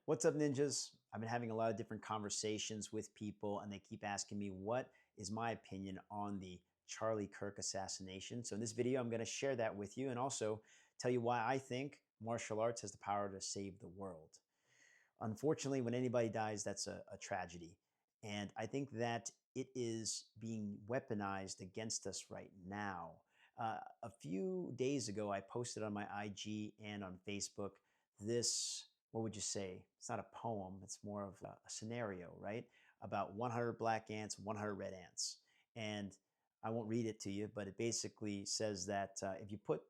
What's up, ninjas? I've been having a lot of different conversations with people, and they keep asking me what is my opinion on the Charlie Kirk assassination. So, in this video, I'm going to share that with you and also tell you why I think martial arts has the power to save the world. Unfortunately, when anybody dies, that's a tragedy. And I think that it is being weaponized against us right now. A few days ago, I posted on my IG and on Facebook this, what would you say? It's not a poem, it's more of a scenario, right? About 100 black ants, 100 red ants. And I won't read it to you, but it basically says that if you put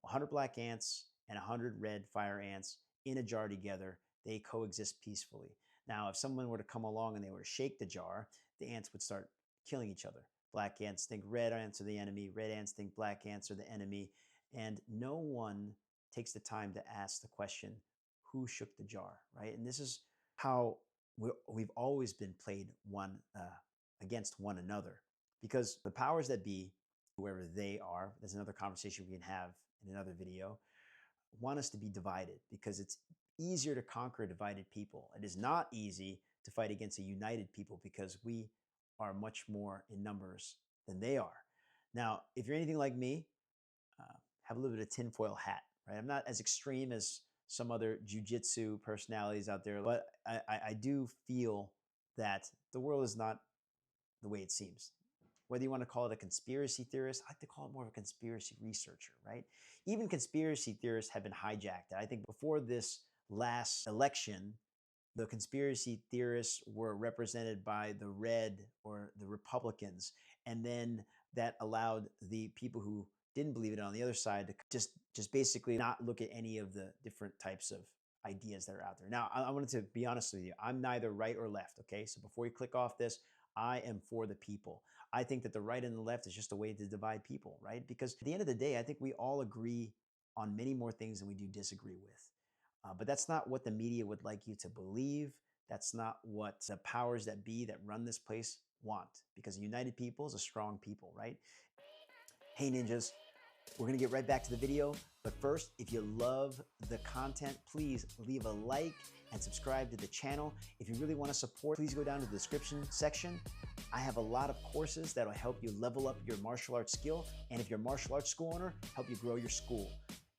100 black ants and 100 red fire ants in a jar together, they coexist peacefully. Now, if someone were to come along and they were to shake the jar, the ants would start killing each other. Black ants think red ants are the enemy, red ants think black ants are the enemy, and no one takes the time to ask the question, who shook the jar, right? And this is how we've always been played one against one another, because the powers that be, whoever they are, there's another conversation we can have in another video, want us to be divided because it's easier to conquer a divided people. It is not easy to fight against a united people because we are much more in numbers than they are. Now, if you're anything like me, have a little bit of tinfoil hat, right? I'm not as extreme as some other jiu-jitsu personalities out there, but I do feel that the world is not the way it seems. Whether you want to call it a conspiracy theorist, I like to call it more of a conspiracy researcher, right? Even conspiracy theorists have been hijacked. I think before this last election, the conspiracy theorists were represented by the red or the Republicans. And then that allowed the people who didn't believe it on the other side to just basically not look at any of the different types of ideas that are out there. Now, I wanted to be honest with you. I'm neither right or left, okay? So before you click off this, I am for the people. I think that the right and the left is just a way to divide people, right? Because at the end of the day, I think we all agree on many more things than we do disagree with. But that's not what the media would like you to believe. That's not what the powers that be that run this place want, because a united people is a strong people, right? Hey, ninjas, we're gonna get right back to the video. But first, if you love the content, please leave a like and subscribe to the channel. If you really wanna support, please go down to the description section. I have a lot of courses that'll help you level up your martial arts skill. And if you're a martial arts school owner, help you grow your school.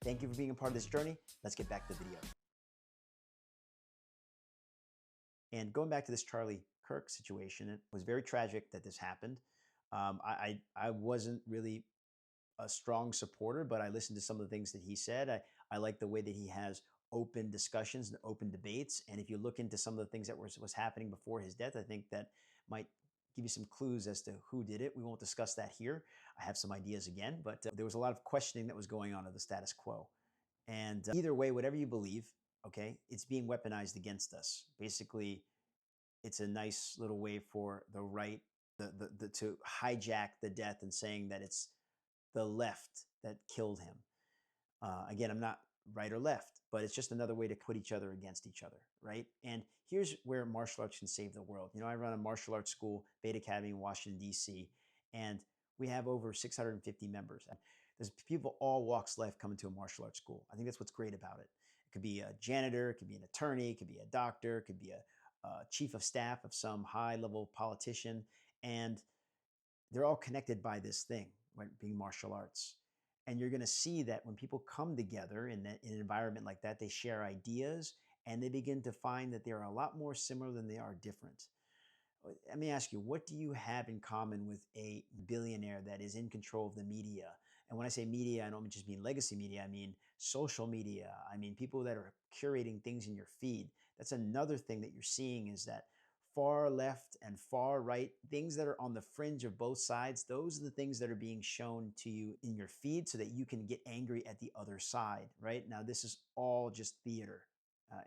Thank you for being a part of this journey. Let's get back to the video. And going back to this Charlie Kirk situation, it was very tragic that this happened. I wasn't really a strong supporter, but I listened to some of the things that he said. I like the way that he has open discussions and open debates. And if you look into some of the things that was happening before his death, I think that might give you some clues as to who did it. We won't discuss that here. I have some ideas again, but there was a lot of questioning that was going on of the status quo. And either way, whatever you believe, okay, it's being weaponized against us. Basically, it's a nice little way for the right to hijack the death and saying that it's the left that killed him. Again, I'm not right or left, but it's just another way to put each other against each other, right? And here's where martial arts can save the world. You know, I run a martial arts school, Beta Academy in Washington, D.C., and we have over 650 members. There's people all walks of life coming to a martial arts school. I think that's what's great about it. It could be a janitor, it could be an attorney, it could be a doctor, it could be a chief of staff of some high-level politician, and they're all connected by this thing, right, being martial arts. And you're going to see that when people come together in an environment like that, they share ideas and they begin to find that they are a lot more similar than they are different. Let me ask you, what do you have in common with a billionaire that is in control of the media? And when I say media, I don't just mean legacy media. I mean social media. I mean people that are curating things in your feed. That's another thing that you're seeing, is that far left and far right, things that are on the fringe of both sides, those are the things that are being shown to you in your feed so that you can get angry at the other side, right? Now, this is all just theater.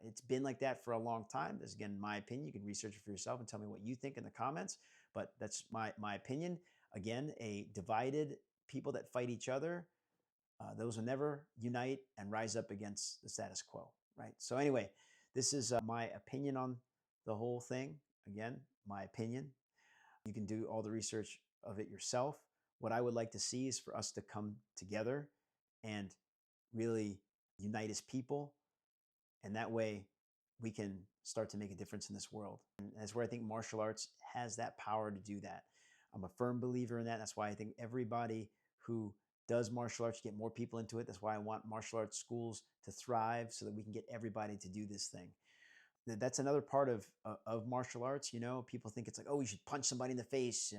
It's been like that for a long time. This is, again, my opinion. You can research it for yourself and tell me what you think in the comments, but that's my opinion. Again, a divided people that fight each other, those will never unite and rise up against the status quo, right? So anyway, this is my opinion on the whole thing. Again, my opinion. You can do all the research of it yourself. What I would like to see is for us to come together and really unite as people. And that way we can start to make a difference in this world. And that's where I think martial arts has that power to do that. I'm a firm believer in that. That's why I think everybody who does martial arts, get more people into it. That's why I want martial arts schools to thrive so that we can get everybody to do this thing. That's another part of martial arts. You know, people think it's like, oh, you should punch somebody in the face.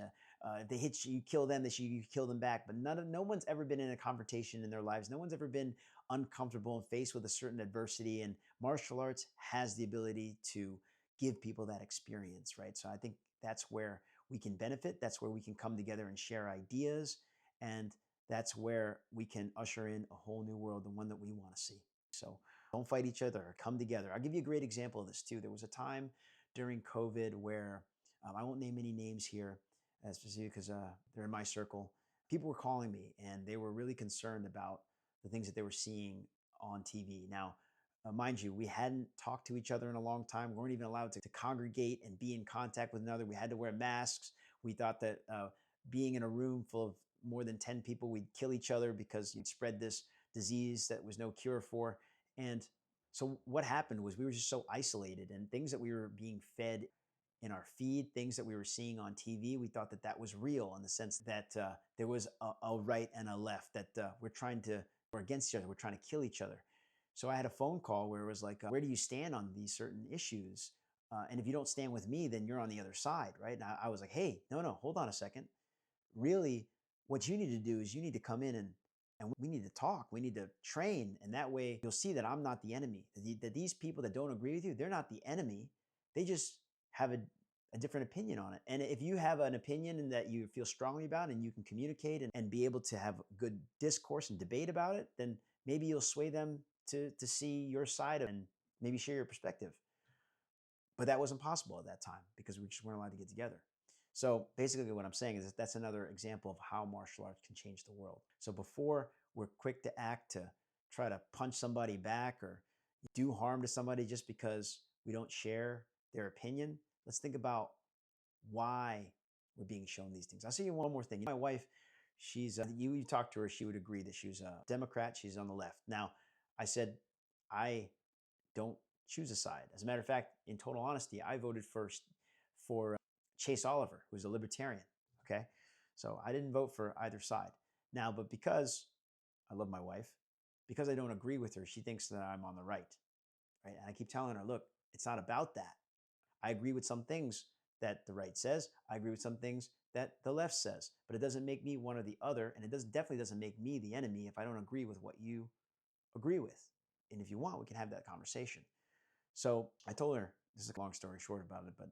If they hit you, you kill them. You kill them back. But no one's ever been in a confrontation in their lives. No one's ever been uncomfortable and faced with a certain adversity. And martial arts has the ability to give people that experience, right? So I think that's where we can benefit. That's where we can come together and share ideas. And that's where we can usher in a whole new world, the one that we want to see. So don't fight each other, or come together. I'll give you a great example of this too. There was a time during COVID where I won't name any names here, specifically because they're in my circle. People were calling me and they were really concerned about the things that they were seeing on TV. Now, mind you, we hadn't talked to each other in a long time. We weren't even allowed to congregate and be in contact with another. We had to wear masks. We thought that being in a room full of more than 10 people, we'd kill each other because you'd spread this disease that was no cure for. And so what happened was we were just so isolated, and things that we were being fed in our feed, things that we were seeing on TV, we thought that that was real in the sense that there was a right and a left, that we're against each other, we're trying to kill each other. So I had a phone call where it was like, where do you stand on these certain issues? And if you don't stand with me, then you're on the other side, right? And I was like, hey, no, hold on a second. Really, what you need to do is you need to come in and we need to talk. We need to train. And that way you'll see that I'm not the enemy. That these people that don't agree with you, they're not the enemy. They just have a different opinion on it. And if you have an opinion that you feel strongly about and you can communicate and be able to have good discourse and debate about it, then maybe you'll sway them to see your side and maybe share your perspective. But that wasn't possible at that time because we just weren't allowed to get together. So basically what I'm saying is that's another example of how martial arts can change the world. So before we're quick to act to try to punch somebody back or do harm to somebody just because we don't share their opinion, let's think about why we're being shown these things. I'll say you one more thing. My wife, you talked to her, she would agree that she's a Democrat. She's on the left. Now, I said, I don't choose a side. As a matter of fact, in total honesty, I voted first for Chase Oliver, who's a libertarian. Okay. So I didn't vote for either side. Now, but because I love my wife, because I don't agree with her, she thinks that I'm on the right. Right. And I keep telling her, look, it's not about that. I agree with some things that the right says. I agree with some things that the left says, but it doesn't make me one or the other. And it definitely doesn't make me the enemy if I don't agree with what you agree with. And if you want, we can have that conversation. So I told her, this is a long story short about it, but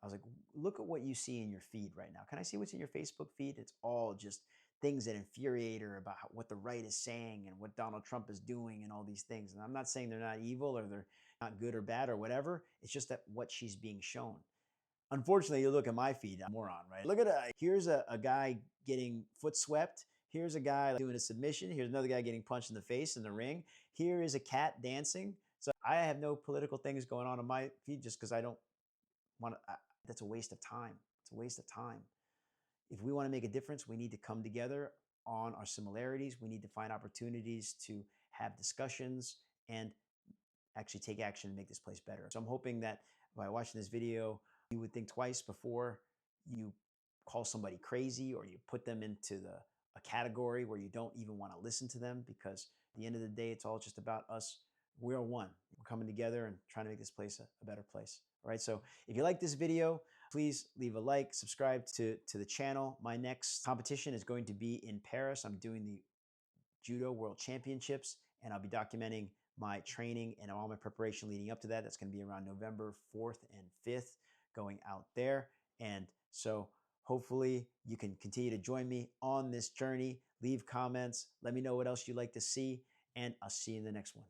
I was like, look at what you see in your feed right now. Can I see what's in your Facebook feed? It's all just things that infuriate her about what the right is saying and what Donald Trump is doing and all these things. And I'm not saying they're not evil or they're not good or bad or whatever. It's just that what she's being shown. Unfortunately, you look at my feed, I'm a moron, right? Look at it. Here's a guy getting foot swept. Here's a guy doing a submission. Here's another guy getting punched in the face in the ring. Here is a cat dancing. So I have no political things going on my feed just because I don't want to. That's a waste of time. It's a waste of time. If we want to make a difference, we need to come together on our similarities. We need to find opportunities to have discussions and actually take action and make this place better. So I'm hoping that by watching this video, you would think twice before you call somebody crazy or you put them into a category where you don't even want to listen to them, because at the end of the day, it's all just about us. We're one. We're coming together and trying to make this place a better place. All right. So if you like this video, please leave a like, subscribe to the channel. My next competition is going to be in Paris. I'm doing the Judo World Championships, and I'll be documenting my training and all my preparation leading up to that. That's going to be around November 4th and 5th going out there. And so hopefully you can continue to join me on this journey. Leave comments. Let me know what else you'd like to see, and I'll see you in the next one.